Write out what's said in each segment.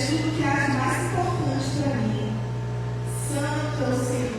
tudo que há de mais importante para mim. Santo é o Senhor.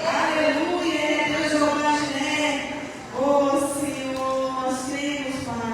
Aleluia, Deus, Jeová, Jireh. Oh, Senhor, nós temos, Pai.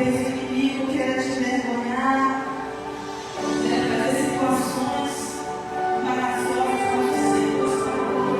talvez o inimigo queira te envergonhar, trazer situações embaraçosas para você, você está procurando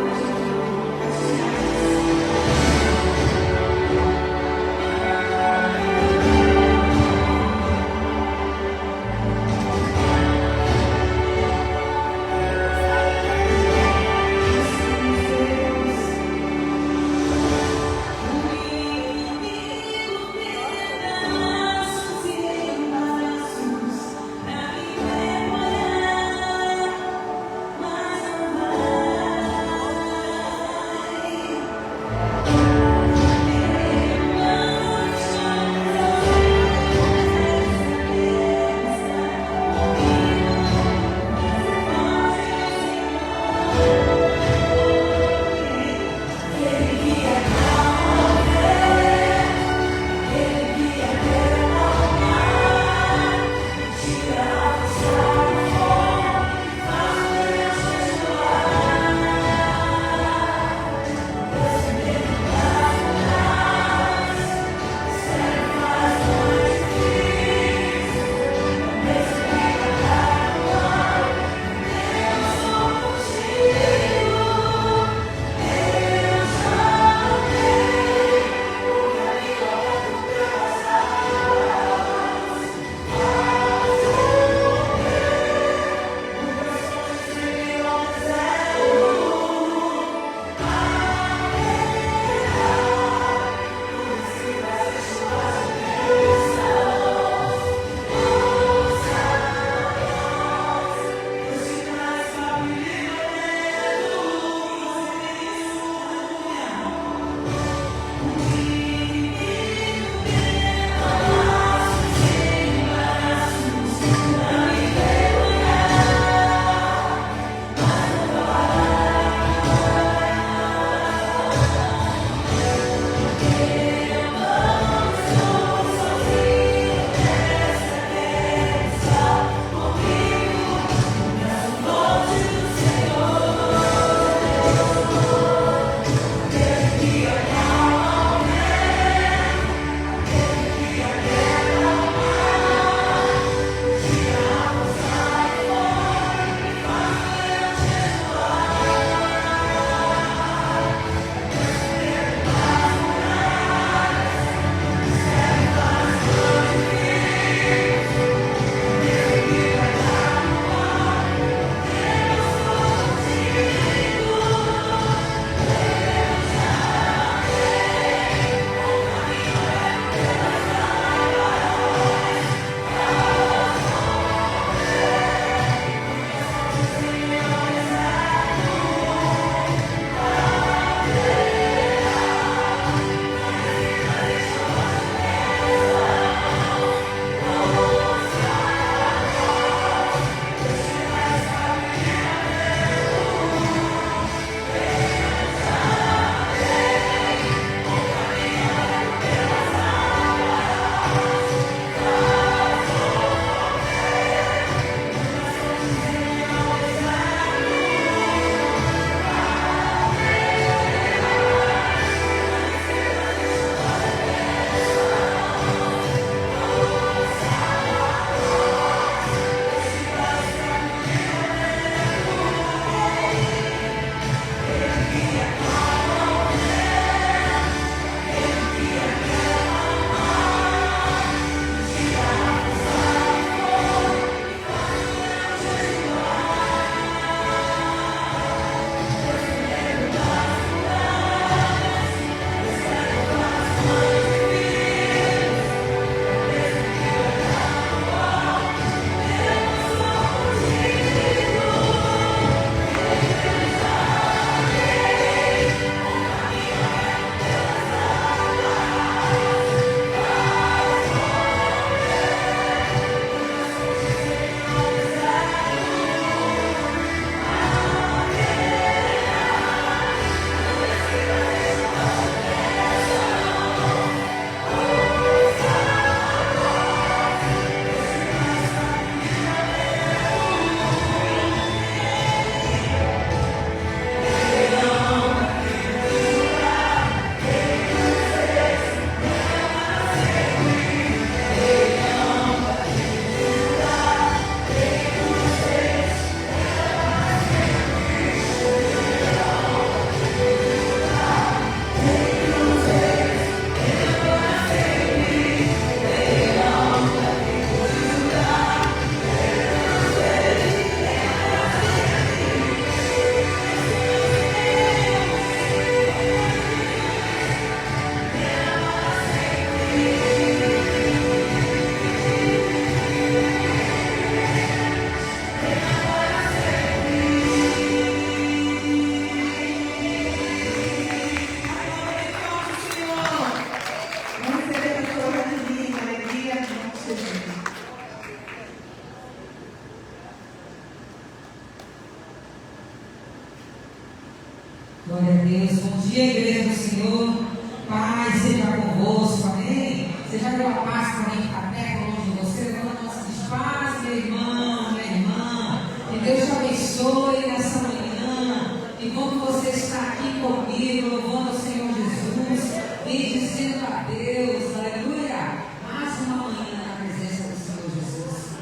Deus. Bom dia, igreja do Senhor. Paz seja convosco, amém? Você já deu a paz para alguém que está perto, longe de você? Levanta a nossa diz, paz, meu irmão, minha irmã. Que Deus te abençoe nessa manhã. Enquanto você está aqui comigo, louvando o Senhor Jesus e dizendo a Deus, aleluia, mais uma manhã na presença do Senhor Jesus.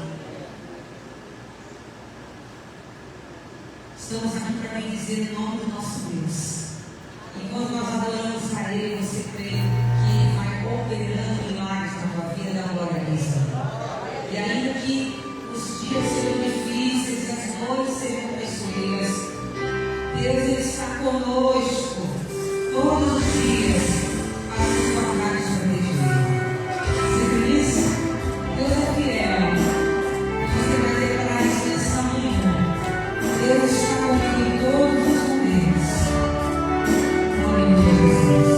Estamos aqui para dizer o nome do nosso Deus. Enquanto nós adoramos a Ele, você crê que Ele vai operando milagres na tua vida, dá glória a Deus. E ainda que os dias sejam difíceis e as noites sejam traiçoeiras, Deus Ele está conosco todos os dias para nos guardar e nos proteger. Você crê nisso? Deus é fiel. Você vai declarar isso nessa manhã. Deus está comigo em todos os momentos. Em nome de Jesus.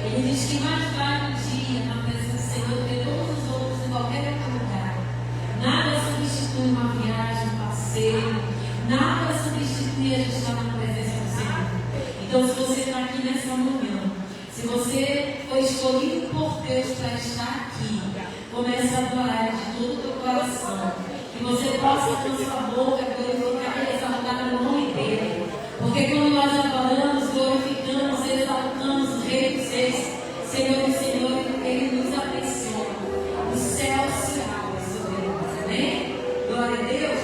E Ele diz que mais vale um dia na presença do Senhor do que todos os outros em qualquer outro lugar. Nada substitui uma viagem, um passeio. Nada substitui a gente estar na presença do Senhor. Então, se você está aqui nessa manhã, se você foi escolhido por Deus para estar aqui, comece a adorar de todo o teu coração. Que você possa com sua boca glorificar e exaltar o nome dele. Porque quando nós adoramos, glorificamos, exaltamos o Rei dos Reis, Senhor e Senhor, ele nos abençoa. O céu se abre sobre nós. Amém? Glória a Deus.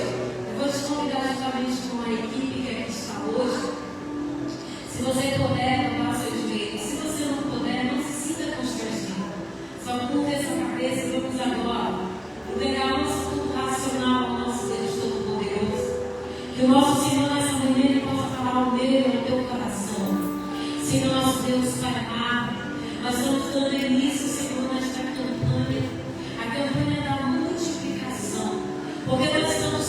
Eu vou te convidar juntamente com a equipe que aqui está hoje. Se você puder, dobrar seus joelhos. Se você não puder, não se sinta constrangido. Só curva essa cabeça e vamos agora entregar o nosso culto racional ao nosso Deus Todo-Poderoso. Que o nosso Senhor nessa manhã possa falar o meu e o teu coração. Senhor, nosso Deus Pai amado, nós estamos dando início, Senhor, nesta campanha, a campanha da multiplicação. Porque nós estamos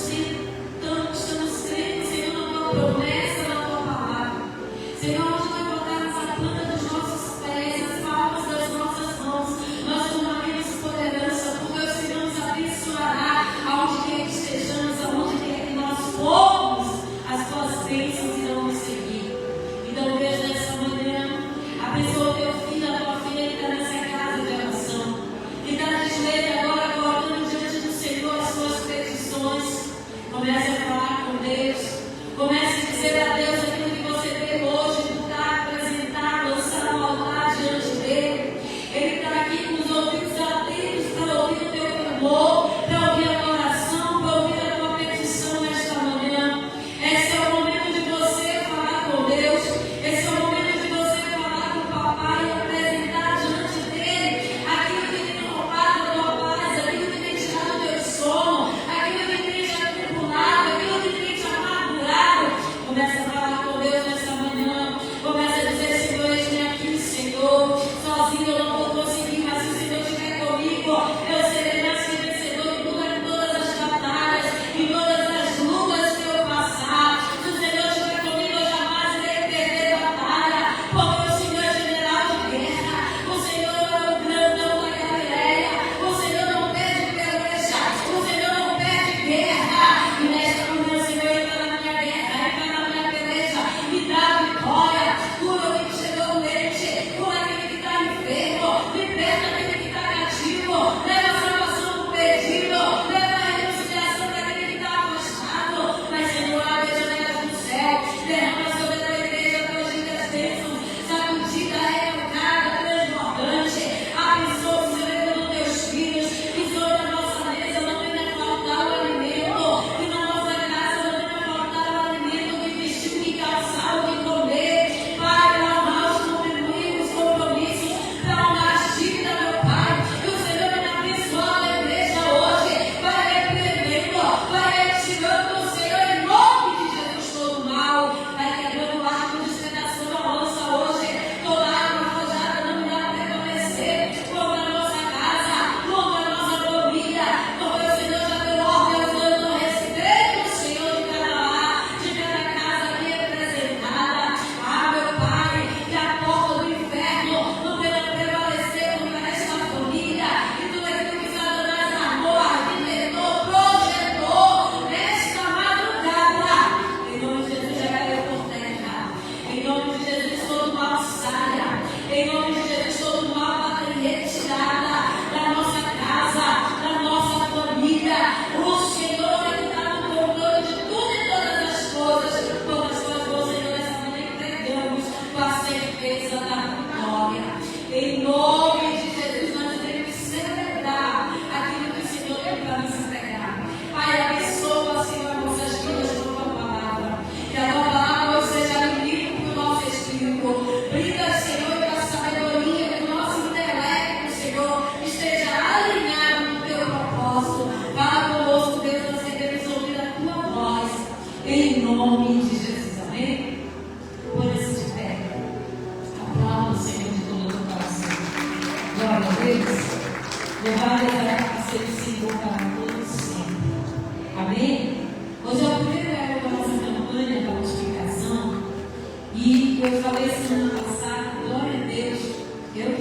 crendo, Senhor, na tua promessa, na tua palavra. Senhor, onde vai botarmos a planta dos nossos pés, as palmas das nossas mãos, nós tomaremos poderança, porque o Senhor nos abençoará aonde quer que estejamos, aonde quer que nós formos, as tuas bênçãos irão nos seguir. Então, Deus, nessa manhã, abençoa o teu filho, a tua filha que está nessa casa de oração, que está de joelho agora, colocando diante do Senhor as suas petições. Comece a falar com Deus, comece a dizer a Deus aquilo que você vê hoje, lutar, apresentar, lançar o altar diante dele. Ele está aqui com os ouvidos atentos para ouvir o teu clamor, para ouvir a tua oração, para ouvir a tua petição nesta manhã. Esse é o momento de você falar com Deus, esse é o momento de você falar com o papai e apresentar diante dele aquilo que tem roubado a tua paz, aquilo que tem tirado o teu sono, aquilo que tem te atribulado, aquilo que tem te amargurado. Começa a falar com Deus nessa manhã, começa a dizer: Senhor, eis-me aqui, Senhor, sozinho eu não vou conseguir, mas se o Senhor estiver comigo, eu serei mais que vencedor em todas as batalhas, em todas as lutas que eu passar. Se o Senhor estiver comigo, eu jamais irei perder a batalha, porque o Senhor é general de guerra, o Senhor é o grandão da Galileia, o Senhor não perde peleja, o Senhor não perde guerra. E nesta manhã o Senhor entra na minha guerra, entra na minha peleja, me dá vitória, cura o que chegou doente, cura aquele que está enfermo, liberta aquele que está cativo, leva a salvação do perdido, leva a reconciliação daquele que está afastado. Mas, Senhor, abre as janelas do céu, derrama sobre a igreja tuas ricas bênçãos, sacudida, recalcada, transbordante. Abençoa o Senhor dos teus filhos, que sobre a nossa mesa não venha faltar o alimento, que na nossa casa não venha faltar o alimento, que vestir, que calçar, o que comer. Pai, para honrar os compromissos, para honrar as dívidas, meu Pai. Que o Senhor venha abençoar a igreja hoje, vai repreendendo, vai retirando o Senhor em nome de Jesus todo mal, vai quebrando o arco, despedaçando a lança hoje. Toda arma forjada não irá prevalecer contra a nossa casa, contra a nossa família, porque o Senhor já deu ordem aos anjos a respeito do Senhor de cada lar, de cada casa aqui representada. Ah, meu Pai, que a porta do inferno não venha prevalecer contra esta família, e tudo aquilo que Satanás armou, arquitetou, projetou nesta madrugada. Em nome de Jesus, já caiu por terra. Em nome de Jesus, todo mal saia. Em nome de Jesus, todo mal vai ter retirada da nossa casa, da nossa família. O Senhor é que está no controle de tudo e todas as coisas. Quando as coisas vão, Senhor, nessa manhã entregamos com a certeza da vitória. Em nome de Jesus, nós temos que celebrar aquilo que o Senhor tem para nos entregar. Pai, abençoa, Senhor, nossas vidas com a tua palavra. Que a tua palavra seja alimento para o nosso espírito. Brinda, Senhor, com a sabedoria, que o nosso intelecto, Senhor, esteja alinhado no teu propósito. Fala conosco, Deus, nós queremos ouvir a tua voz. Em nome de Jesus, amém? Põe-se de pé. Aplauda o Senhor de todo o teu coração. Glória a Deus. Louvado seja o Senhor para todos sempre. Amém? Hoje é o primeiro ano da nossa campanha da multiplicação. E eu falei semana passada, glória a Deus, eu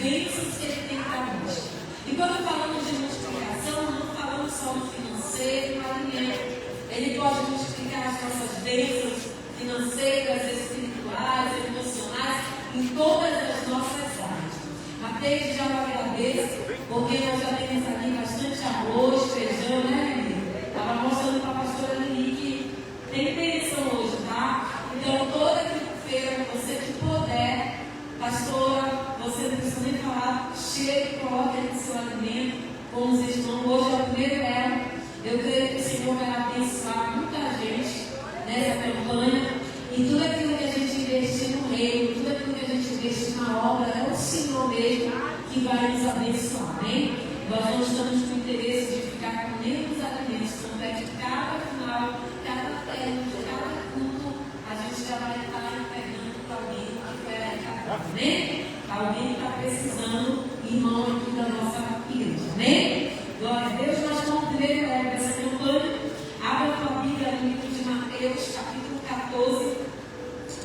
bênçãos que Ele tem para nós. E quando falamos de multiplicação, não falamos só no financeiro e no alimento. Ele pode multiplicar as nossas bênçãos financeiras, espirituais, emocionais, em todas as nossas áreas. Mateus já vai agradecer, porque nós já temos aqui bastante arroz, feijão, né, Lili? Estava mostrando para a pastora Lili que tem bênção hoje, tá? Então, toda quinta-feira, você que puder, pastora, você não precisa nem falar, chegue e coloque aí no seu alimento, com os irmãos. Hoje é o primeiro elo. Eu creio que o Senhor vai abençoar muita gente nessa campanha. E tudo aquilo que a gente investir no reino, tudo aquilo que a gente investir na obra, é o Senhor mesmo que vai nos abençoar, amém? Nós não estamos com interesse de ficar com nenhum dos alimentos, tanto é que cada final, cada término de cada culto, a gente já vai estar entregando para alguém que foi arrecadado, amém? Alguém que está precisando, irmão aqui da nossa igreja, amém? Glória a Deus. Nós estamos no primeiro leve dessa campanha. Abra a tua Bíblia no livro de Mateus, capítulo 14.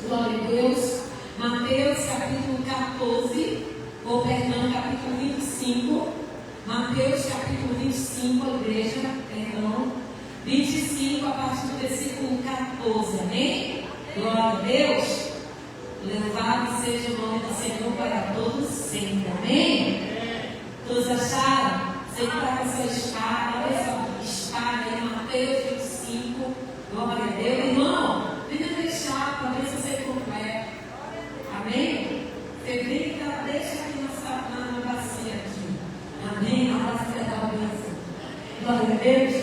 Glória a Deus. Mateus, capítulo 14. Ou perdão, capítulo 25. Mateus, capítulo 25, a igreja, perdão. 25, a partir do versículo 14. Amém? Glória a Deus. Louvado seja o nome do Senhor para todos sempre. Amém? Todos acharam? Você que está com a sua espada, olha só, espada em Mateus 25, glória a Deus. Irmão, venha deixar para ver se você completa. Amém? Você brinca, deixa aqui na bacia aqui. Amém? A bacia da bênção. Glória a Deus.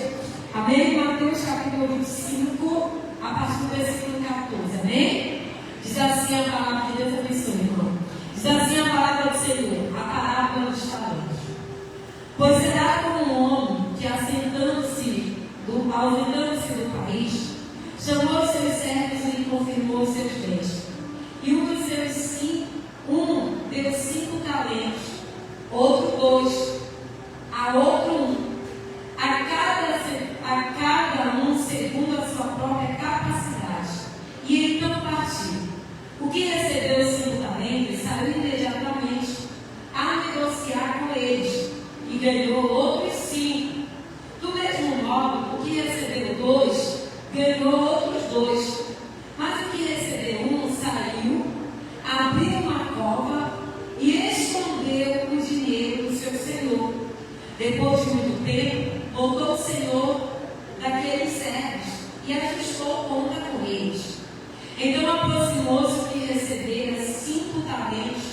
Amém? Mateus capítulo 25, a partir do versículo 14. Amém? Diz assim a palavra de Deus, abençoe, irmão. Diz assim a palavra do Senhor, a parábola dos talentos. Pois será como um homem que, ausentando-se do país, chamou os seus servos e confirmou os seus bens. E um deu 5 talentos, outro 2, a outro 1, a cada um segundo a sua própria capacidade. E então partiu. O que recebeu os 5 talentos saiu imediatamente a negociar com eles e ganhou outros 5. Do mesmo modo, o que recebeu 2 ganhou outros 2. Mas o que recebeu 1 saiu, abriu uma cova e escondeu o dinheiro do seu senhor. Depois de muito tempo, voltou o senhor daqueles servos e ajustou conta com eles. Então aproximou-se o que recebera 5 talentos,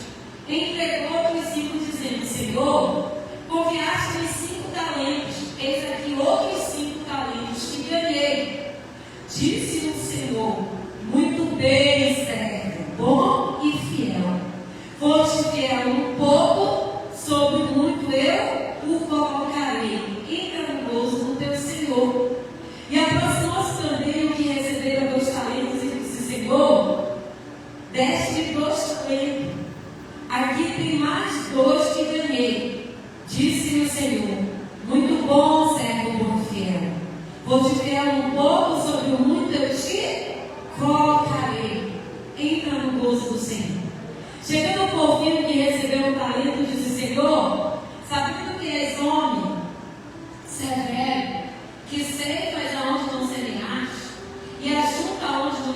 entregou os 5, dizendo: Senhor, confiaste-me 5 talentos, eis aqui outros 5 talentos que ganhei. Disse o Senhor: muito bem, servo, bom e fiel. Foste fiel um pouco, sobre muito eu o colocarei. Entra no gozo do teu Senhor. E aproximou-se também o que recebera 2 talentos e disse: Senhor, deste 2 talentos, aqui tem mais 2 que ganhei. Disse o Senhor: muito bom, servo bom e fiel. Foste fiel um pouco, sobre o muito eu te colocarei. Entra no gozo do Senhor. Chegando por fim que recebeu um talento, disse: Senhor, sabendo que és homem severo, que ceifas aonde não semeaste, e ajunta aonde não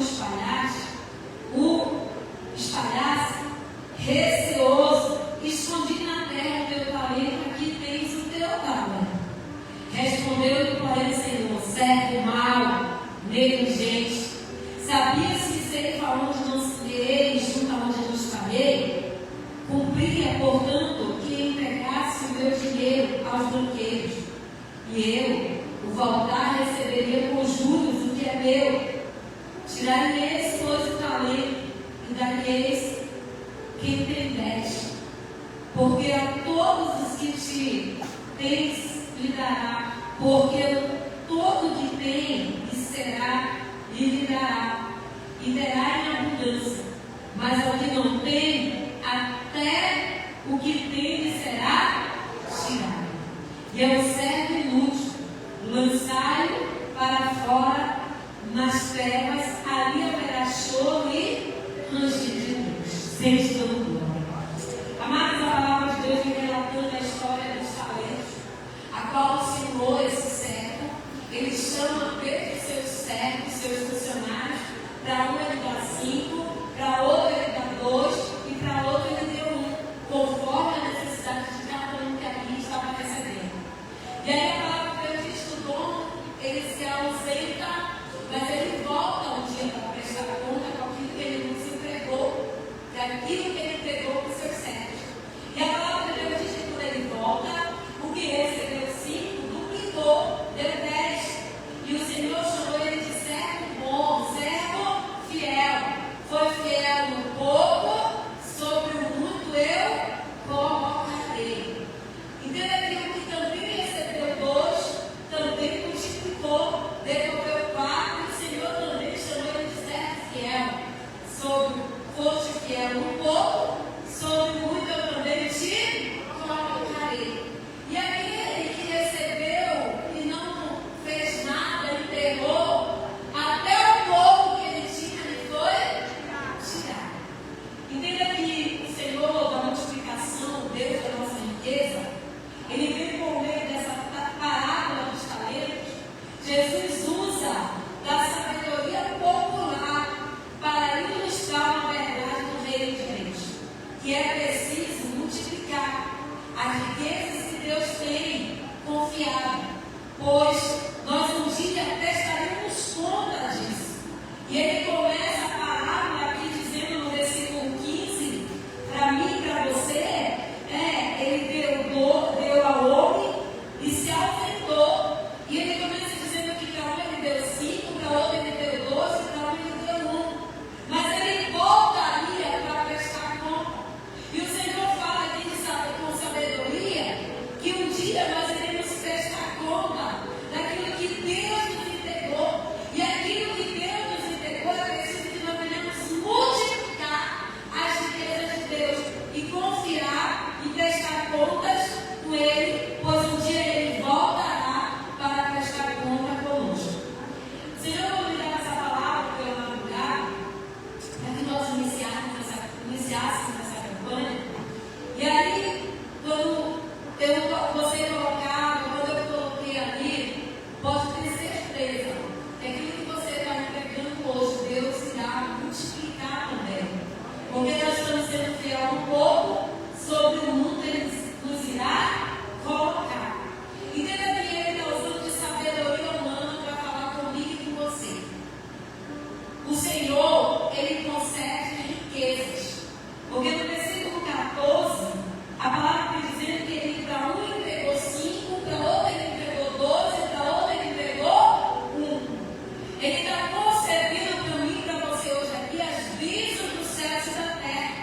espalhaste, receoso, escondi na terra o teu talento, aqui tens o teu talento. Respondeu-lhe, porém, Senhor: servo mau, negligente, sabias que ceifa onde não semeei e junta onde não espalhei? Cumpria, portanto, que entregasse o meu dinheiro aos banqueiros, e eu, o voltar, receberia com juros o que é meu. Tirareis, pois, o talento, e dareis quem tem 10. Porque a todos os que te tens lhe dará, porque todo que tem lhe dará, e terá em abundância. Mas ao que não tem, até o que tem lhe será tirado. E ao servo inútil, lançai-o para fora nas trevas, ali haverá choro e ranger de Deus. Sente todo glória. Amados, a palavra multiplicar as riquezas que Deus tem confiado, pois nós um dia prestaremos conta disso. E ele começa a parábola aqui dizendo no versículo 15, para mim e para você, ele deu ao homem e se ausentou. E ele começa dizendo que para um ele deu 5, para outro ele deu 12, para um ele deu 1. Mas ele voltaria para prestar conta. E o Senhor fala aqui com sabedoria que um dia nós iremos prestar conta daquilo que Deus nos entregou. E aquilo que Deus nos entregou é preciso que nós venhamos multiplicar as riquezas de Deus e confiar e prestar contas com Ele, pois um dia Ele voltará para prestar conta conosco. Senhor, vou me dar essa palavra pela madrugada, para que nós iniciássemos essa campanha. E aí, quando você colocava, quando eu coloquei ali, pode ter certeza que aquilo que você está entregando hoje, Deus irá multiplicar também. Porque nós estamos sendo fiel um pouco sobre o mundo, Ele nos irá colocar. Entenda que Ele está usando de sabedoria humana para falar comigo e com você. O Senhor, Ele concede riquezas. Porque no versículo 14, a palavra está dizendo que Ele para um entregou 5, para outro Ele entregou 12, para outro Ele entregou 1. Ele está concedendo para mim e para você hoje aqui as bênçãos dos céus e da terra.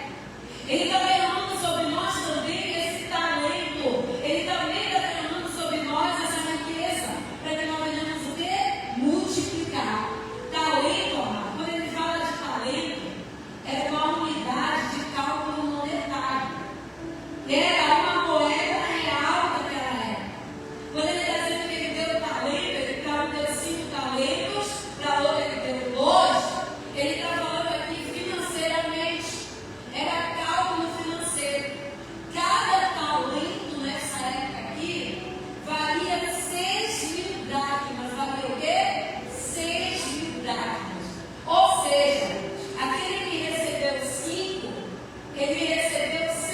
Ele está derramando sobre nós também esse talento. Ele também está derramando sobre nós essa riqueza, para que nós venhamos o quê? Multiplicar. Talento, amado, quando ele fala de talento, é uma unidade de cálculo monetário. Era uma moeda real daquela época. Quando ele está dizendo que ele deu talento, ele deu 5 talentos, para outro ele deu 2, ele está falando aqui financeiramente. Era cálculo financeiro. Cada talento nessa época aqui valia 6.000 dracmas. Valia o quê? 6.000 dracmas. Ou seja, aquele que recebeu 5, ele recebeu 5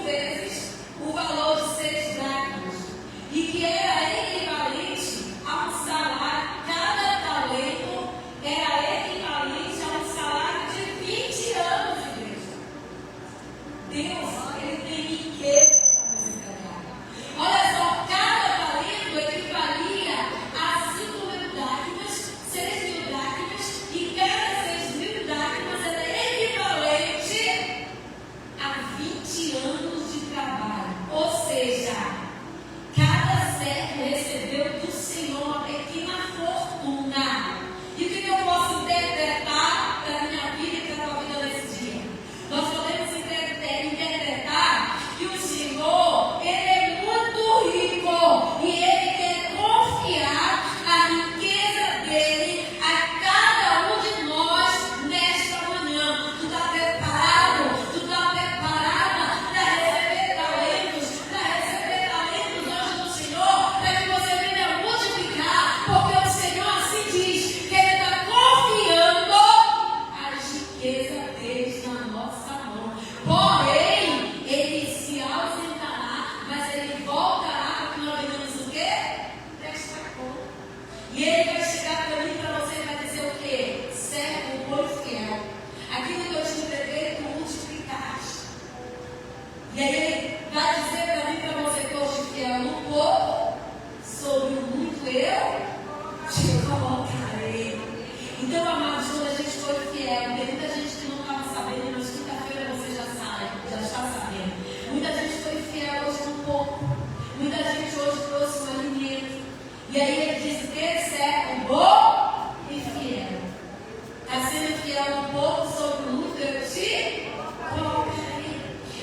vezes o valor de 6 dracmas. E que era equivalente a um salário. Cada talento era equivalente a um salário de 20 anos de igreja. Deus, Ele tem riqueza para nos entregar. Olha só, cada talento equivalia a 5.000 dracmas, 6.000 dracmas, e cada 6.000 dracmas era equivalente a 20 anos de trabalho. Ou seja, cada servo recebeu do Senhor uma pequena fortuna. E o que eu posso interpretar para a minha vida e para a tua vida nesse dia? Nós podemos interpretar que o Senhor, Ele é muito rico e Ele quer confiar a riqueza dEle a cada um de nós nesta manhã. Tu está preparado? Tu está preparada para receber talentos? Para receber talentos antes do Senhor? Para que você venha multiplicar? Porque o Senhor assim diz que Ele está confiando as riquezas deles na nossa mão. Porém, Ele se ausentará, mas Ele voltará para que nós venhamos o quê? Prestar conta. E Ele vai chegar para mim, para você, e vai dizer o quê? Servo bom e fiel. Aquilo que eu te entreguei, tu multiplicaste. E aí Ele vai dizer para mim, para você, que eu te fiel no pouco, sobre o muito eu te colocarei. Então, amados, quando a gente foi fiel, tem muita gente que não estava sabendo, mas quinta-feira você já sabe, já está sabendo. Muita gente foi fiel hoje no pouco. Muita gente hoje trouxe um alimento. E aí Ele diz que servo bom e fiel. Está sendo fiel um pouco sobre o muito, eu te colocarei.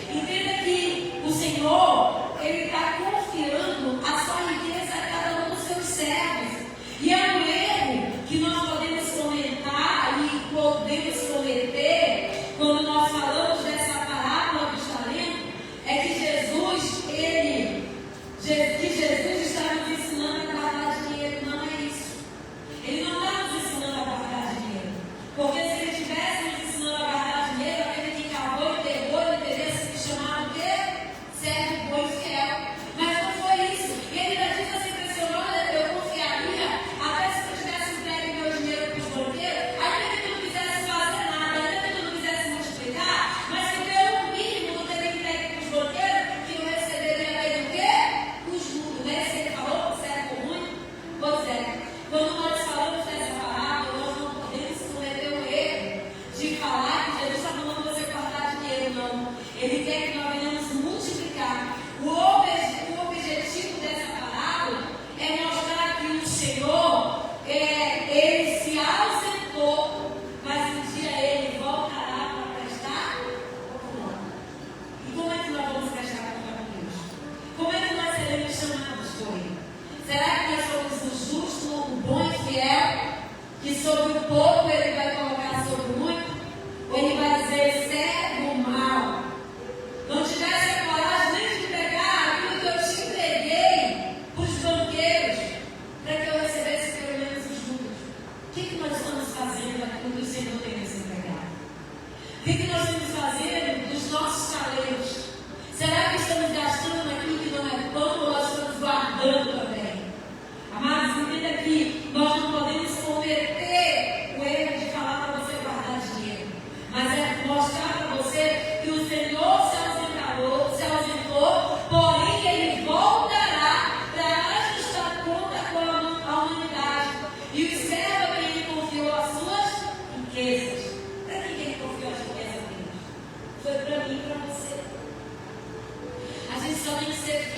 Entenda que o Senhor, Ele está confiando a sua riqueza a cada um dos seus servos.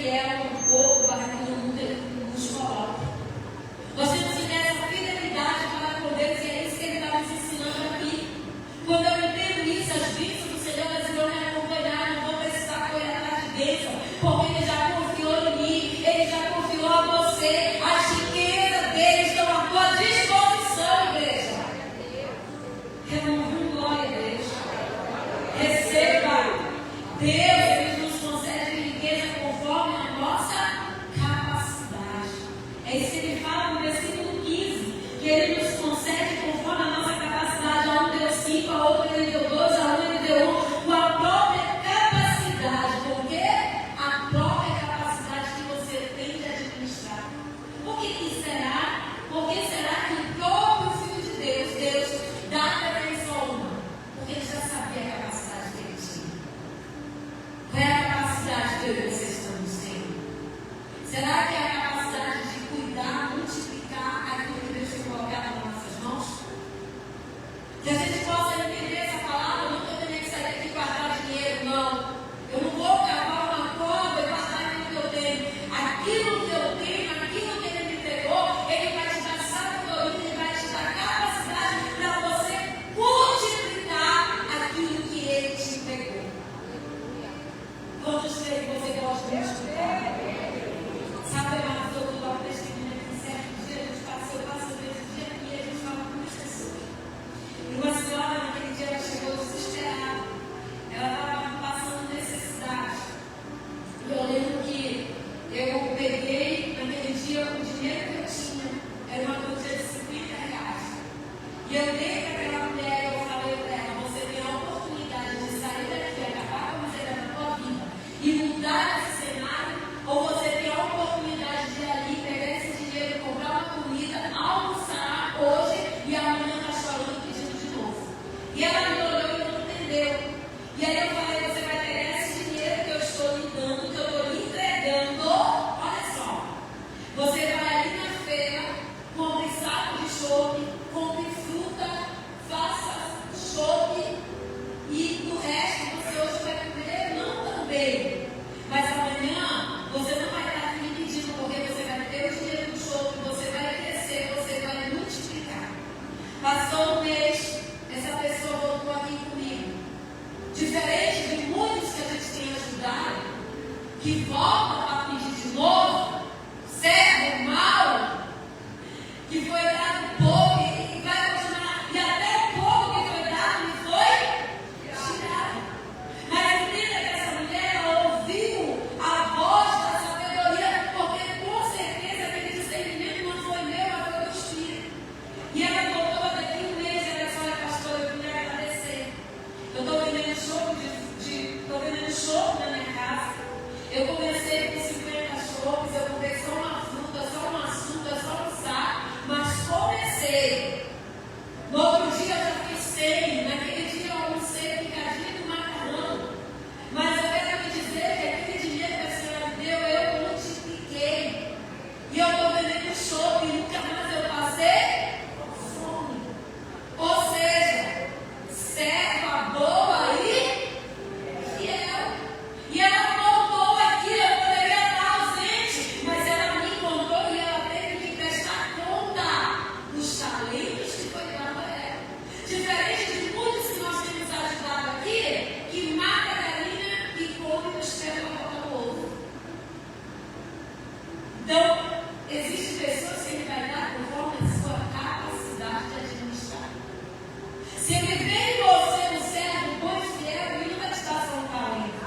fiel um pouco para que o mundo ele nos coloque. Nós temos que ter essa fidelidade para com Deus e é isso que Ele está nos ensinando aqui. Quando eu entendo isso, as bênçãos do Senhor elas vão me acompanhar, não vou precisar correr atrás de bênção, porque Ele já confiou em mim, Ele já confiou a você. As riquezas dele estão à tua disposição, igreja. Glória a Deus. Receba. Deus, Ele nos concede riqueza conforme a nossa capacidade. É isso que Ele fala no versículo 15, que Ele nos concede conforme a nossa capacidade. A um deu 5, a outro Ele deu 2, a um Ele deu 1, com a própria capacidade. Por quê? A própria capacidade que você tem de administrar. Por que será? Por que será que o próprio Filho de Deus, Deus dá para ele só uma? Porque Ele já sabia a capacidade que Ele tinha. Qual é a capacidade que eu e vocês estamos tendo? Será que é a capacidade de cuidar, multiplicar aquilo que Deus tem colocado nas nossas mãos? Que a gente possa entender essa palavra, não estou tendo que sair daqui e guardar dinheiro, não. Eu não vou cavar uma cova e guardar aquilo que eu tenho. Aquilo que eu tenho, aquilo que Ele me entregou, Ele vai te dar sabedoria, Ele vai te dar capacidade para você multiplicar aquilo que Ele te entregou. Quantos creem que você gosta de multiplicar? Sabe, mas eu estou dando testemunho aqui, certo dia, eu passo esse dia aqui e a gente fala com muitas pessoas. E uma senhora, naquele dia, ela chegou desesperada. Ela estava passando necessidade. E eu lembro que eu peguei, naquele dia, o dinheiro que eu tinha, era uma quantia de R$50. E eu dei para aquela mulher, eu falei para ela, você tem a oportunidade de sair daqui, acabar com a miséria da tua vida e mudar esse cenário, ou você tem a oportunidade de ir ali, pegar esse dinheiro, comprar uma comida, almoçar hoje e amanhã está chorando pedindo de novo. E ela me olhou e não entendeu. E aí eu falei, você vai pegar esse dinheiro que eu estou lhe dando, que eu estou lhe entregando, olha só. Você vai ali na feira, compre saco de chope, compre fruta, faça chope e o resto você hoje vai comer, não também. Mas amanhã você não vai estar me pedindo, porque você vai ter o dinheiro do chope, você vai crescer, você vai multiplicar. Passou um mês, essa pessoa voltou aqui comigo. Diferente de muitos que a gente tem ajudado, que voltam a pedir de novo, servo, mal, que foi dado pouco e vai continuar, e até o pouco que foi dado me foi tirado. Mas entenda que essa mulher, ela ouviu a voz da sabedoria, porque com certeza aquele discernimento não foi meu, mas foi do Espírito. E ela voltou daqui um mês e ela disse, olha pastor, eu queria agradecer. Eu estou vendendo chope na minha casa. Eu comecei com 50 chopes, eu comprei só uma fruta, só uma açúcar, só um saco, mas comecei. No outro dia eu já fiz 100, naquele dia eu almocei picadinho do macarrão. Mas eu quero me dizer que aquele dinheiro que a senhora me deu, eu multipliquei. E eu estou vendendo chope e nunca mais eu passei fome. Ou seja, serva boa e fiel. E ela voltou aqui, eu poderia estar ausente, mas ela me encontrou e ela teve que prestar conta dos talentos que foi dado a ela. Diferente de muitos que nós temos ajudado aqui, que mata a galinha e come e espera para botar no ovo. Então, existem pessoas que ele vai dar conforme a sua capacidade de administrar. Se ele vê em você um servo bom e fiel, ele não vai te dar só um talento.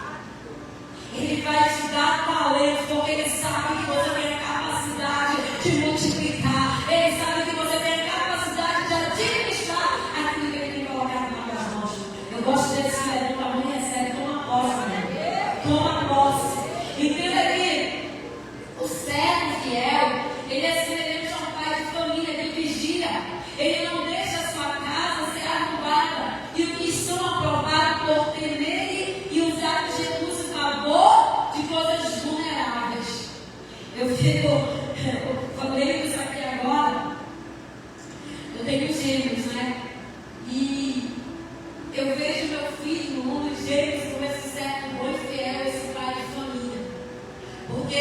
Ele vai te dar talento, porque ele sabe que você tem a capacidade de multiplicar. Ele sabe que você tem a capacidade de administrar aquilo que ele tem colocado nas suas mãos. Eu gosto desse servo, a mãe recebe, toma posse, né? Toma posse. Entenda que o servo fiel, ele é semelhante a um pai de família, ele vigia. Ele não deixa a sua casa ser arrombada. E o que estão aprovados por temer e usar de recursos em favor de coisas vulneráveis. Eu falei isso aqui agora. Eu tenho gêmeos, né? E eu vejo meu filho, um dos gêmeos, como esse servo bom e fiel, esse pai de família. Porque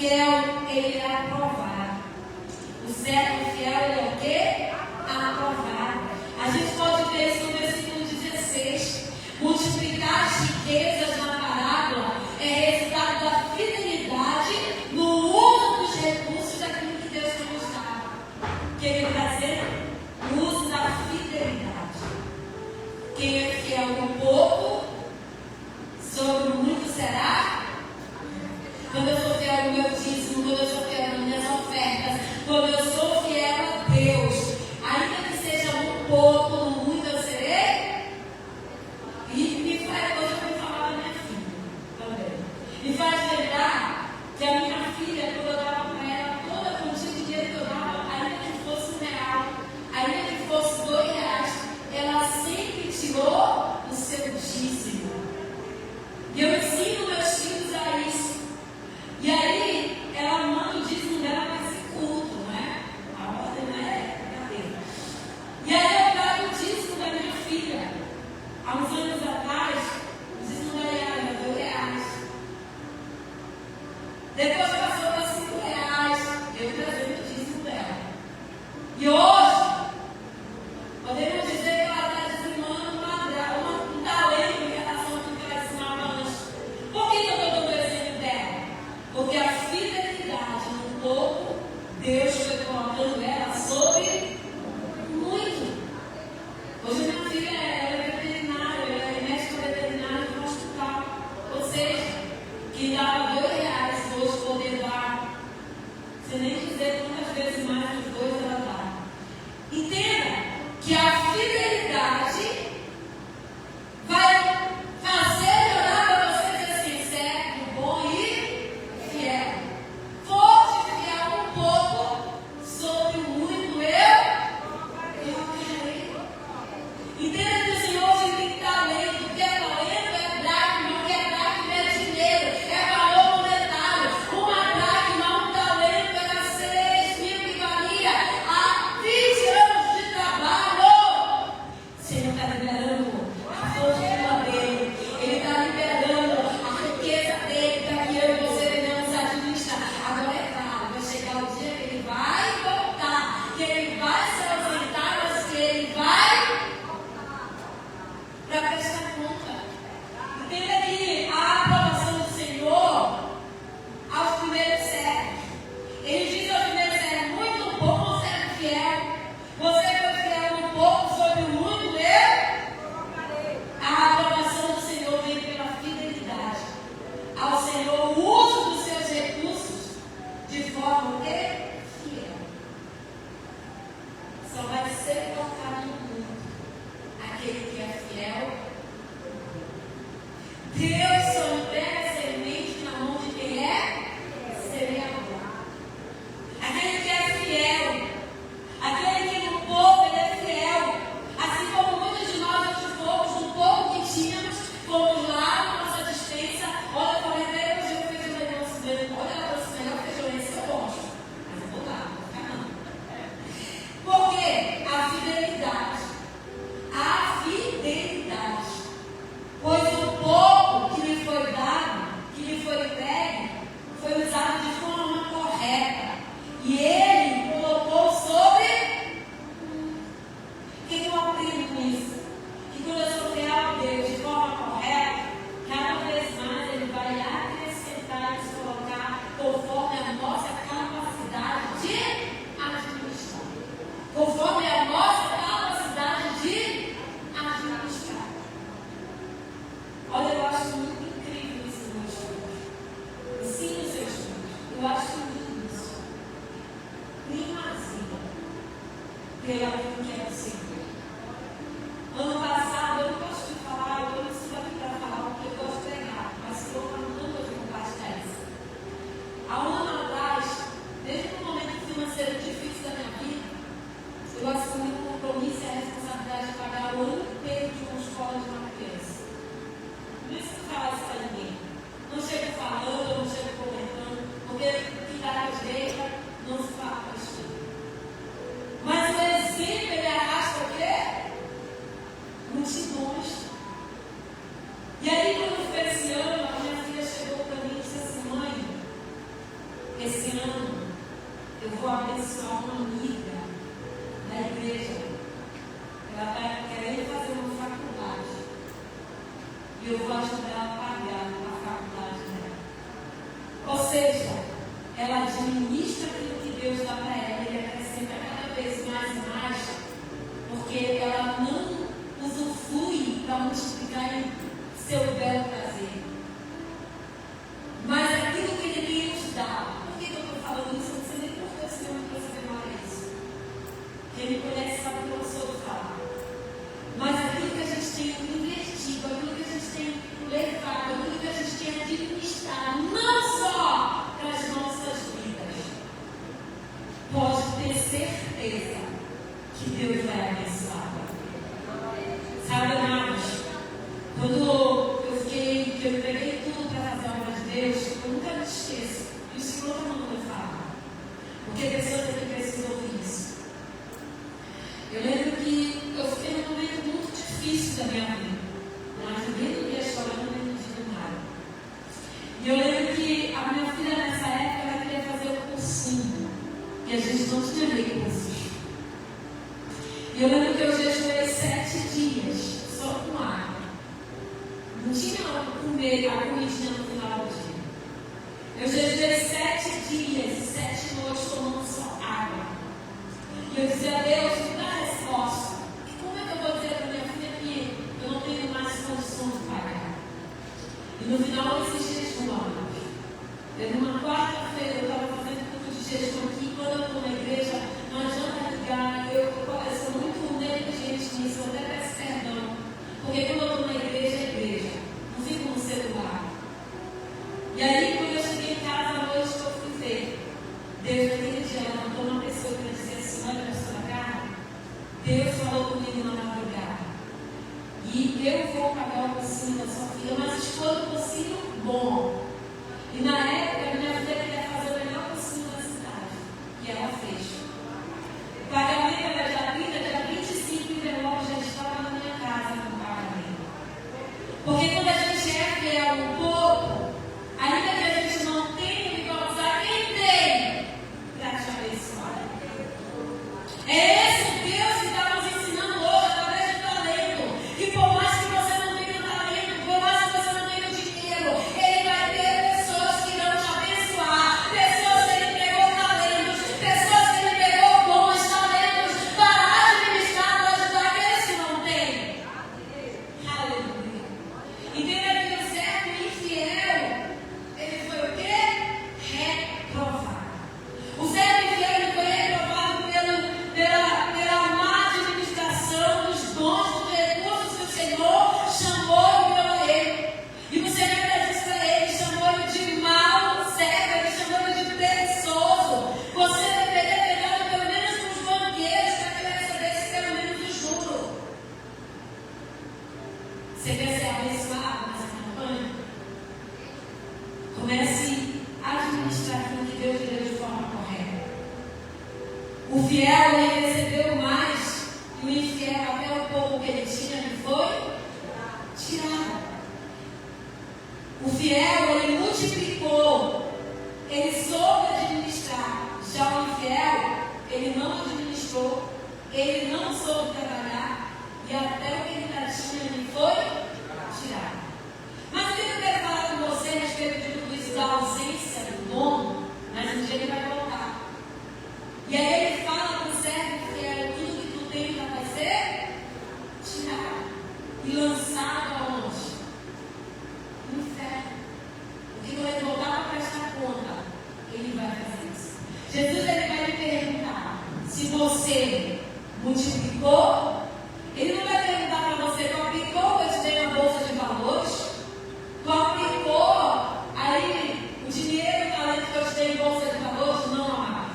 fiel, ele é aprovado. O servo fiel, ele é o quê? Aprovado. A gente pode ver isso no versículo 16. Multiplicar as riquezas na parábola é resultado da fidelidade no uso dos recursos daquilo que Deus tem nos dado. O que ele está dizendo? O uso da fidelidade. Quem é fiel no pouco, sobre o muito será. Quando eu sou fiel no meu dízimo, quando eu sou fiel nas minhas ofertas, quando eu sou fiel a Deus, ainda que seja um pouco, no muito eu serei. E me faz, hoje eu vou falar da minha filha também. Me faz lembrar que a minha filha, quando eu dava para ela, toda a quantia de dinheiro que eu dava, ainda que fosse R$1, ainda que fosse R$2, ela sempre tirou o seu dízimo. E eu ensino meus filhos a isso. E aí, ela manda o dízimo dela para esse culto, né? A ordem não é brincadeira. E aí eu trago o dízimo da minha filha. Há uns anos atrás, o dízimo da Yara era R$2. Depois passou para R$5, eu trazendo o dízimo dela. E hoje, podemos dizer que ela está dizimando um talento em relação ao que ela dizimava antes. Por que eu estou dando o exemplo dela? Porque a fidelidade no pouco, Deus foi colocando ela sobre muito. Hoje minha filha ela é veterinária, ela é médica veterinária de um hospital. Ou seja, que dava R$2, hoje poder dar, sem nem dizer quantas vezes mais os dois ela dá. Entenda que a fidelidade vai fazer eu orar para você dizer assim, certo, bom e fiel. Forte e fiel um pouco, sobre o muito eu querei. Entenda que o Senhor te tem talento. O que é talento é dracma, o que é dracma é dinheiro, é valor monetário. Uma dracma, um talento era 6.000 que valia há 20 anos de trabalho. Senhor ela administra aquilo que Deus dá para ela e acrescenta cada vez mais e mais, porque ela não usufrui para multiplicar em seu belo prazer. Mas aquilo que Ele nos dá, por que eu estou falando isso? Eu não sei nem por que o Senhor me trouxe a memória isso. Quem me conhece sabe que eu sou de falar. Mas aquilo que a gente tem investido, aquilo que a gente tem levado, aquilo que a gente tem administrado, não só para as nossas vidas, pode ter certeza que Deus vai abençoar. Sabe, amados, quando eu entreguei tudo para fazer a obra de Deus, eu nunca me esqueço. E o Senhor está mandando eu falar. Porque pessoas aqui precisam ouvir isso. Eu lembro que eu fiquei num momento muito difícil da minha vida. Mas ninguém me via chorando, nem me dizendo nada. E eu lembro que a minha filha nessa época, ela queria fazer o cursinho. E a gente não tinha recursos. E eu lembro que eu jejuei 7 dias, só com água. Não tinha comer a comidinha no final do dia. Eu jejuei 7 dias e 7 noites tomando só água. E eu dizia a Deus, me dá a resposta. Como é que eu vou dizer para minha filha que eu não tenho mais condições de pagar? E no final desse jejum, numa quarta-feira, eu estava fazendo culto de jejum aqui. Quando eu estou na igreja, não adianta ligar. Eu sou muito negligente nisso, eu até peço perdão. Porque quando eu estou na igreja, é igreja. Não fico no celular. E aí, quando eu cheguei em casa à noite, eu fui ver. Deus, naquele dia, levantou uma pessoa para dizer assim: olha, pastora Carla, Deus falou comigo na madrugada. E eu vou pagar o cursinho da sua filha, mas escolha o cursinho bom. E na época, minha filha queria fazer o melhor cursinho da cidade. E ela fez. O pagamento era dia 30, dia 25, e o envelope já estava na minha casa no pagamento. Porque quando a gente é fiel um pouco, ainda que a gente não tenha que usar, quem tem para te abençoar? É esse o Deus que está nos ensinando hoje através do talento. E por mais que você não tenha talento, por mais que você não tenha dinheiro, Ele vai ter pessoas que irão te abençoar, pessoas que Ele pegou talentos, pessoas que Ele pegou bons talentos para administrar, para ajudar aqueles que não têm. Aleluia. Entenda que o servo infiel, ele foi o quê? Reprovado. O servo infiel, ele foi reprovado pela má administração dos dons, dos recursos que o Senhor chamou e deu a ele. E o Senhor ainda disse para ele, chamou ele de mau servo, ele chamou ele de preguiçoso. Você deveria ter dado pelo menos uns banqueiros para que ele recebesse pelo menos o juro. Você quer ser abençoado nessa campanha? Comece a administrar aquilo que Deus lhe deu de forma correta. O fiel, ele recebeu mais, e o infiel, até o pouco que ele tinha, ele foi tirado. O fiel, ele multiplicou, ele soube administrar. Já o infiel, ele não administrou, ele não soube trabalhar, e até o que ele já tinha, ele foi tirado. Mas o que eu quero falar com você a respeito de tudo isso, da ausência do dono, mas um dia ele vai voltar. E aí ele fala para o servo que é tudo que tu tem vai ser tirado e lançado aonde? No inferno. Porque quando ele voltar para prestar conta, ele vai fazer isso. Jesus, ele vai lhe perguntar se você multiplicou. Ele não vai perguntar para você: tu aplicou, eu te dei uma bolsa de valores? Tu aplicou aí o dinheiro, o talento que eu te dei em bolsa de valores? Não, amado.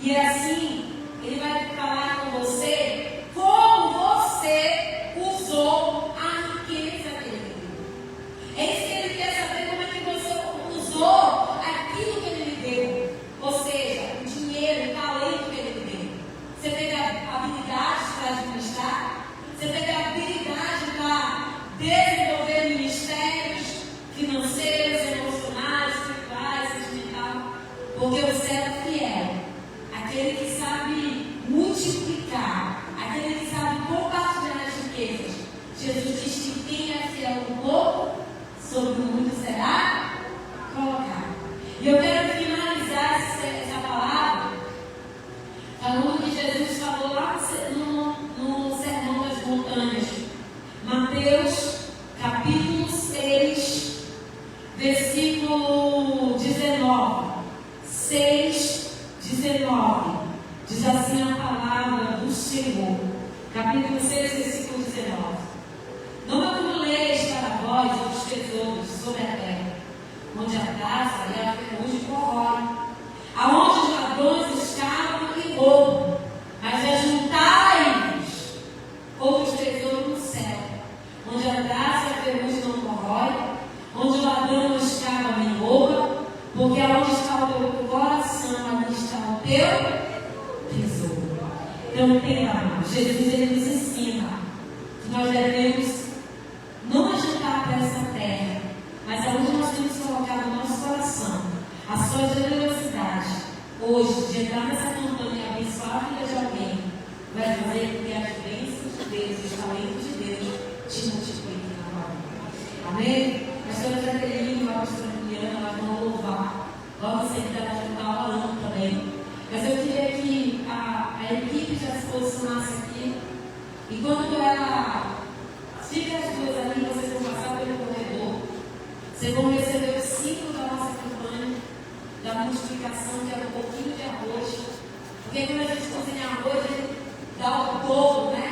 E é assim, ele vai falar com você como você usou a riqueza dele. É isso que ele quer saber, como é que você usou aquilo que ele lhe deu. Ou seja, o dinheiro, o talento que ele lhe deu. Você teve a habilidade para administrar? Você teve a habilidade para desenvolver ministérios financeiros, emocionais, espirituais, sentimental? Porque o servo fiel, aquele que sabe multiplicar, aquele que sabe compartilhar as riquezas. Jesus diz que quem é fiel no pouco, sobre o muito será colocado. E eu quero finalizar Senhor. Capítulo 6, versículo 19. Não acumuleis para vós os tesouros sobre a terra, onde a traça e a ferrugem corroem, aonde os ladrões escavam e roubam, mas ajuntai-vos outros tesouros no céu, onde a traça e a ferrugem não corroem, onde o ladrão não escava nem rouba, porque aonde está o teu coração, ali está o teu tesouro. Então, entenda, amado, Jesus ele nos ensina que nós devemos não ajuntar para essa terra, mas aonde nós temos colocado o nosso coração, a sua generosidade, hoje, de entrar nessa campanha e abençoar a vida de alguém, vai fazer com que as bênçãos de Deus, os talentos de Deus, te multipliquem na tua vida. Amém? A pastora Jaqueline, a pastora Juliana, elas vão louvar. Logo em seguida, elas vão estar orando também. Mas eu queria que a equipe já se posicionasse aqui. E quando ela fica as duas ali, vocês vão passar pelo corredor. Vocês vão receber o símbolo da nossa campanha, da multiplicação, que é um pouquinho de arroz. Porque quando a gente cozinha arroz, ele dá o dobro, né?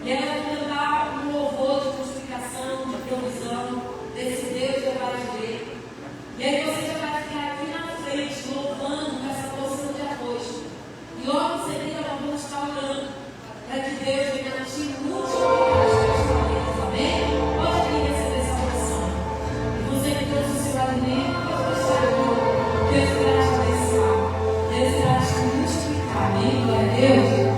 E ela vai dar um louvor de multiplicação, de provisão, desse Deus que vai ver. E aí você já vai ficar aqui na frente, louvando com essa porção de arroz. E logo em seguida nós vamos estar orando para que Deus venha te multiplicar os teus talentos. Amém? Pode vir receber essa porção. E você que trouxe o seu alimento, pode deixar aqui. Deus irá te abençoar. Deus irá te multiplicar. Amém? Glória a Deus.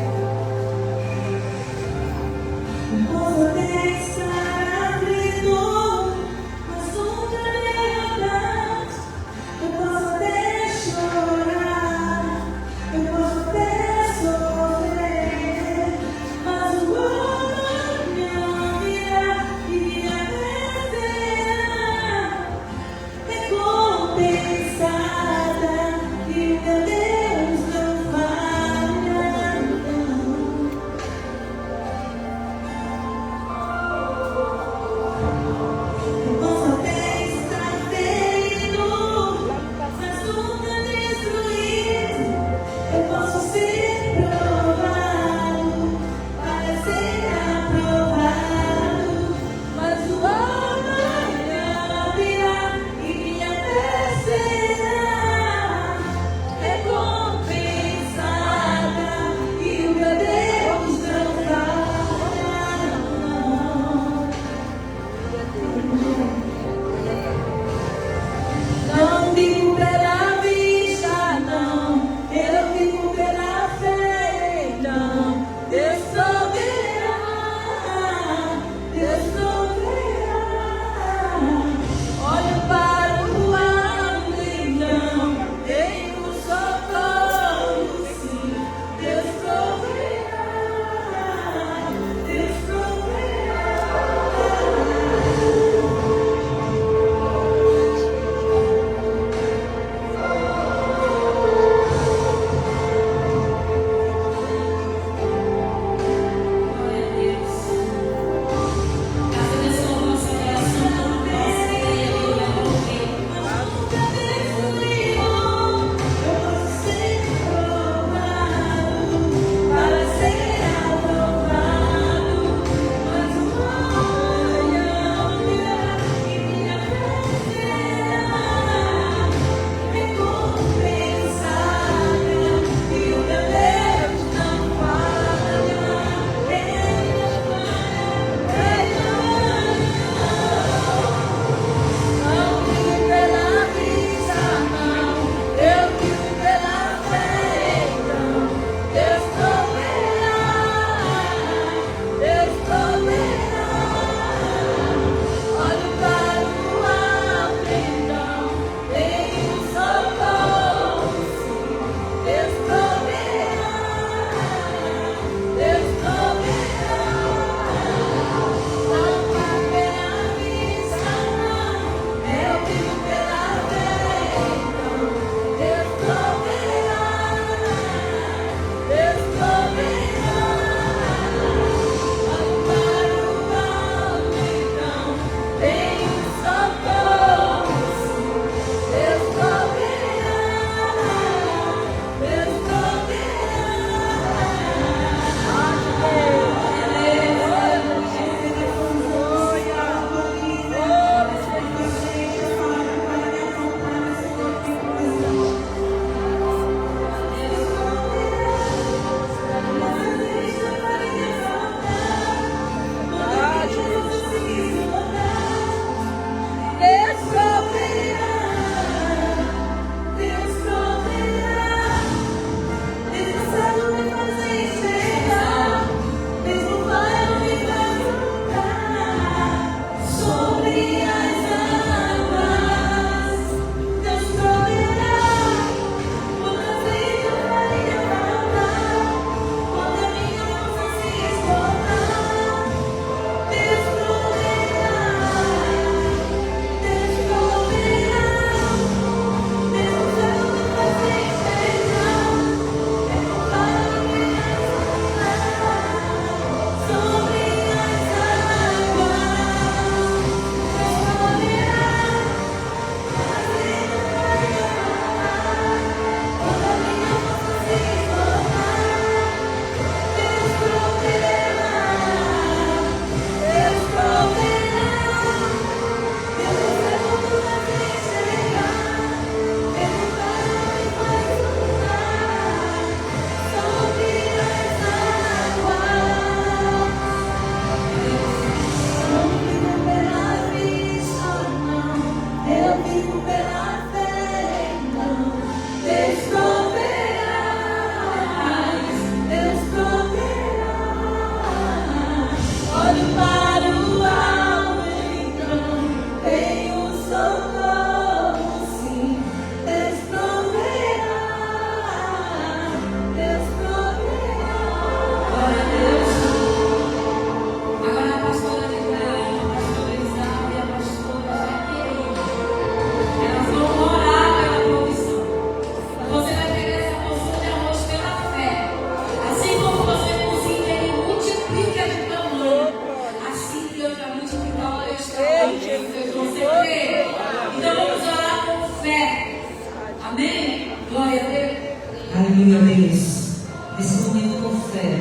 Aleluia, Deus. Nesse momento com fé,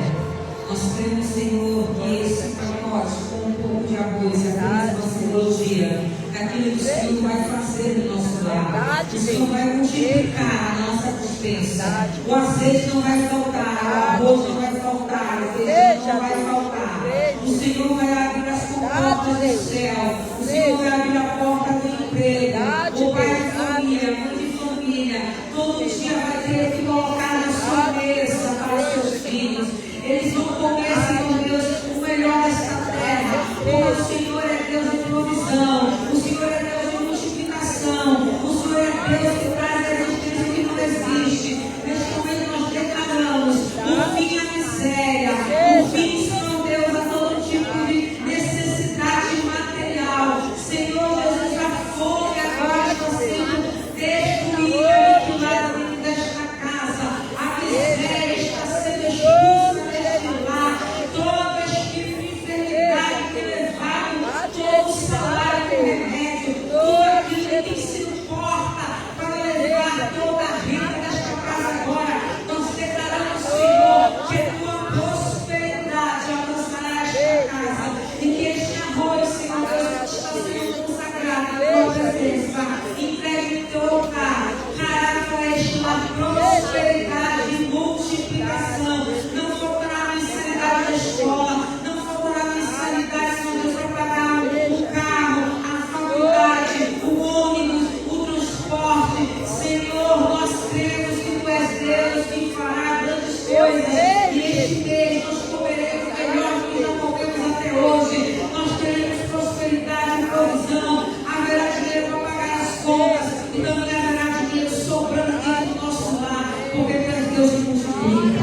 nós cremos, Senhor, que esse pacote com um pouco de arroz, aquilo que você elogia, aquilo que o Senhor vai fazer no nosso lar, o Senhor vai multiplicar a nossa dispensa. O azeite não vai faltar, o arroz não vai faltar, o feijão não vai faltar. O Senhor vai abrir as comportas do céu, o Senhor vai abrir a porta do emprego. O pai de família, mãe de família, todo dia vai ter que colocar na sua mesa para os seus filhos. Eles vão comer, Senhor Deus, o melhor desta terra. Porque o Senhor é Deus de provisão, o Senhor é Deus de multiplicação, o Senhor é Deus que traz a existência que não existe. Neste momento nós declaramos o fim à miséria, o fim, Senhor Deus, a todo tipo de necessidade material. Senhor Deus, essa fome agora está sendo destruída dentro desta casa. A miséria está sendo expulsa deste lar. Todo espírito de enfermidade que levaram todo o salário do remédio, tudo aquilo que tem sido porta para levar toda a renda desta casa agora. Nós declaramos, Senhor, que a tua prosperidade alcançará esta casa e que este arroz, Senhor Deus, está sendo consagrado na tua presença. Entregue no teu altar, trará para este lar prosperidade e multiplicação. Não faltará mensalidade da escola, não faltará mensalidade, Senhor Deus, para pagar o carro, a faculdade, o ônibus, o transporte. Senhor, nós cremos que tu és Deus que fará grandes coisas. E este mês nós comeremos melhor do que já comemos até hoje. Nós teremos prosperidade e provisão. Haverá dinheiro para pagar as contas. E também haverá dinheiro sobrando aqui no nosso lar. Porque tu és Deus que multiplica.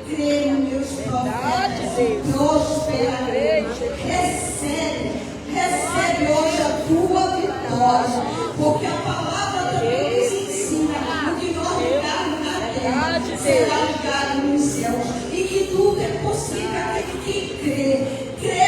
Creio, meus profetas, prosperarei. Recebe hoje a tua vitória, porque a palavra também nos ensina o que nós ligarmos na terra será ligado nos céus, e que tudo é possível aquele que crê. Crê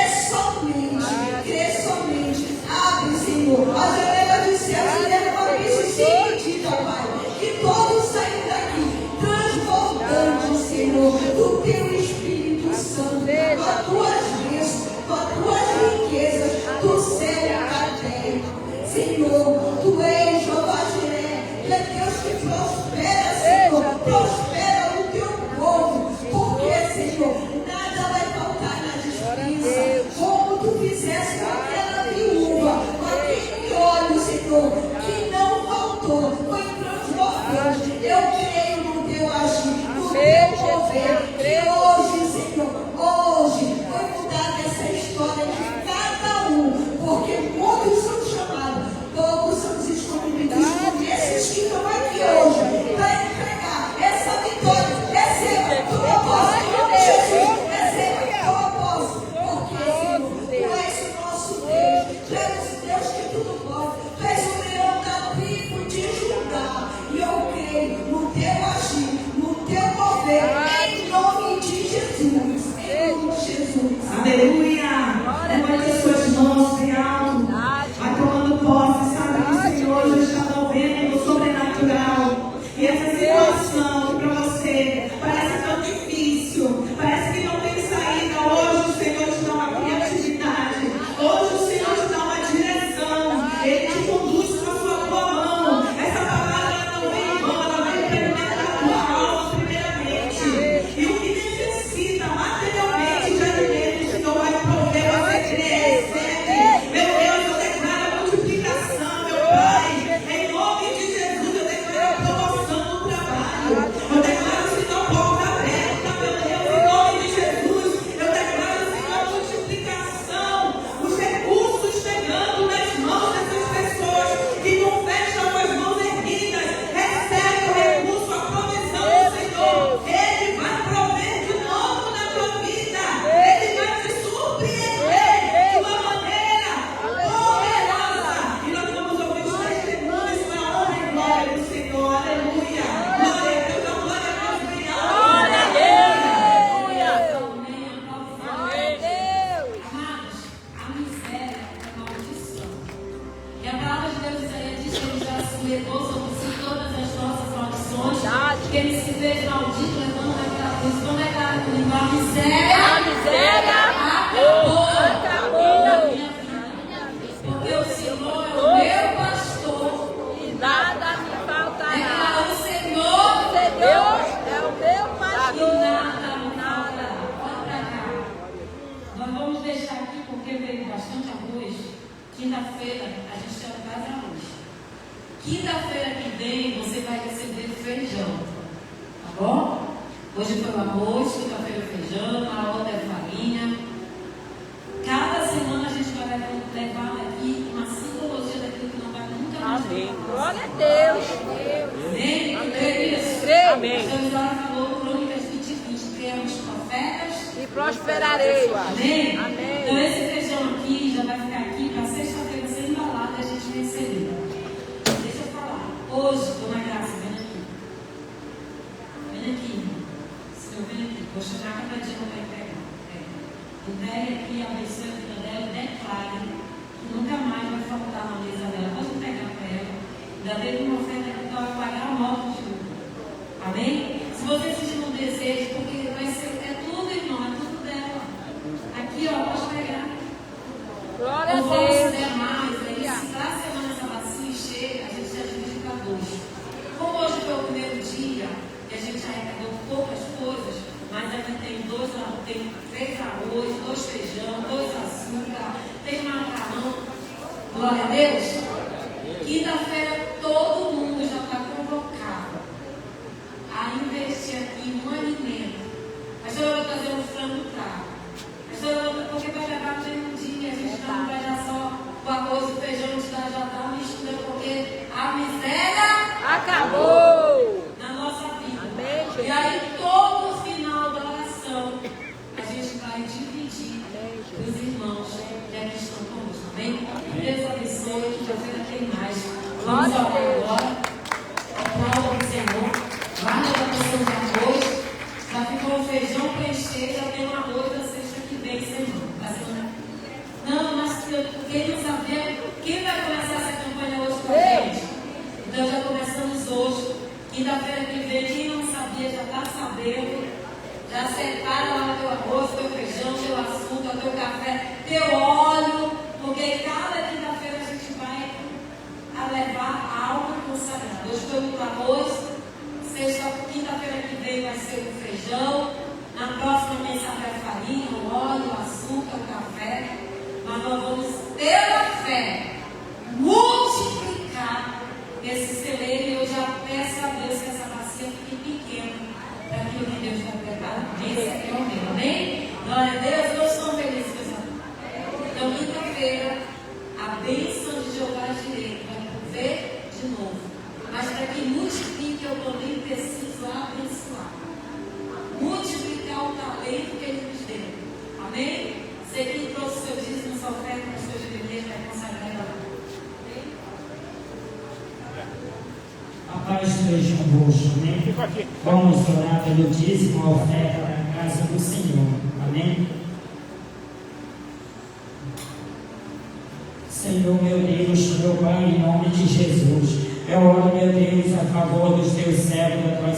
somente. Abre, Senhor, as janelas dos céus e derrama isso seguinte, Pai, que todos saiam daqui transbordando, Senhor, do teu Espírito Santo, com as tuas bênçãos, com as tuas riquezas, do céu e da terra. Senhor, tu és Jeová Jiré, tu és Deus que prospera, Senhor, prospera o teu povo, porque, Senhor, nada vai faltar na dispensa, como tu fizeste com aquela viúva, com aquele óleo, Senhor, que não faltou, foi transbordante. Eu creio no teu agir, no teu mover, que hoje, Senhor, hoje foi mudada essa história de cada um, porque muitos são chamados, poucos são os escolhidos, e esses que estão aqui hoje, para entregar essa vitória, receba tua posse, em nome de Jesus, receba tua posse, porque, Senhor, tu és o nosso Deus, tu és o Deus que tudo pode, tu és o leão da tribo de Judá, e eu creio no teu agir, no teu mover, em nome de Jesus, em nome de Jesus. Aleluia! Levante suas mãos bem alto. Vai tomando posse, sabe que o Senhor já está movendo no sobrenatural. E essa situação que para você parece tão difícil, parece que não tem saída. Hoje o Senhor te dá uma criatividade. Hoje o Senhor te dá uma direção. Ele te conduz com a sua boa mão. Essa palavra não vem em vão, ela vai implementar a tua alma primeiramente. E o que necessita materialmente de alimento, o Senhor vai prover. Você crê, recebe. Meu Deus, eu declaro a multiplicação, meu Pai. Em nome de Jesus, eu declaro a promoção no trabalho. Eu declaro o Senhor porta aberta, meu Deus. Em nome de Jesus, eu declaro o Senhor multiplicação. Os recursos chegando nas mãos dessas pessoas que não fecham com as mãos erguidas. Recebe o recurso, a provisão do Senhor. Ele vai prover de novo na tua vida. Ele vai te surpreender de uma maneira poderosa. E nós vamos ouvir os testemunhos com a honra e glória do Senhor. Aleluia. Glória a Deus, a glória a Deus, bem alto. Amados, a miséria é maldição. E a palavra de Deus diz que ele já se levou sobre si todas as nossas maldições. Que ele se fez maldito, levando naquela cruz. Como é que ela comigo? A miséria acabou na minha vida. Porque o Senhor é o meu pastor. E nada me faltará. O Senhor é o meu e pastor. nada me faltará. Olha pra cá. Nós vamos deixar aqui porque veio bastante arroz. Quinta-feira a gente tem um casa arroz. Quinta-feira que vem você vai receber feijão. Tá bom? Hoje foi o arroz, quinta-feira o feijão, a outra é farinha. Cada semana a gente vai levar aqui uma simbologia daquilo que não vai nunca mais. Amém. Glória a Deus. Amém? Amém. A senhora falou, Crônicas 20:20, criamos profetas E prosperarei. Amém? Amém. Então esse feijão aqui já vai ficar aqui para sexta-feira ser embalado e a gente receber. Deixa eu falar. Hoje, dona Graça, vem aqui. Vem aqui. Senhor, vem aqui. Vou chamar cada dia para pegar. O velho aqui, abençoe a vida dela e declare que nunca mais vai faltar na mesa dela. Pode pegar para ela. Ainda teve uma oferta que vai pagar a morte de tudo. Amém? Se você sentir um desejo, porque vai ser, é tudo, irmão, é tudo dela. Aqui, ó, pode pegar. Glória a Ou vamos Deus. der mais, aí, se da semana essa bacia encher, a gente já divide para dois. Como hoje foi o primeiro dia, e a gente arrecadou poucas coisas, mas aqui tem 3 arroz, 2 feijão, 2 açúcar, tem macarrão. Glória a Deus. Quinta-feira todo mundo já está convocado a investir aqui um alimento. A senhora vai trazer um frango fraco. A senhora vai, porque vai levar no mesmo dia, a gente não vai dar só o arroz e o feijão, a gente já está mistura, porque a miséria Acabou. na nossa vida. Amém, Jesus. E aí todo final da oração a gente vai dividir os irmãos que aqui estão conosco. Amém? Deus abençoe, quinta-feira tem mais. Vamos orar agora. Aplauda o Senhor. Guarda a porção de arroz. Já ficou o feijão para encher, já tem um arroz da sexta que vem, Senhor. Não, mas quem não sabia, quem vai começar essa campanha hoje com a gente? Então já começamos hoje. Quinta-feira que vem, quem não sabia já está sabendo. Já separa lá o teu arroz, teu feijão, teu açúcar, teu café, teu óleo, porque cada quinta-feira a gente vai levar algo consagrado. Hoje foi o arroz, quinta-feira que vem vai ser o feijão, na próxima quem sabe a farinha, o óleo, o açúcar, o café, mas nós vamos, pela fé, multiplicar esse celeiro e eu já peço a Deus que essa bacia fique pequena para aquilo que Deus está preparando. Esse aqui é o meu, amém? Glória a Deus, todos estão felizes, meus amigos. Então, quinta-feira, a bênção de Jeová direito vai prover de novo. Mas para que multiplique, eu também preciso abençoar. Multiplicar o talento que Ele nos deu. Amém? Você que trouxe o seu dízimo, sua oferta para os seus jubileus, vai consagrar ela. A paz esteja convosco, amém? Vamos orar pelo dízimo, a oferta para a casa do Senhor, amém? Senhor, meu Deus, meu Pai, em nome de Jesus, eu oro, meu Deus, a favor dos teus servos, da tua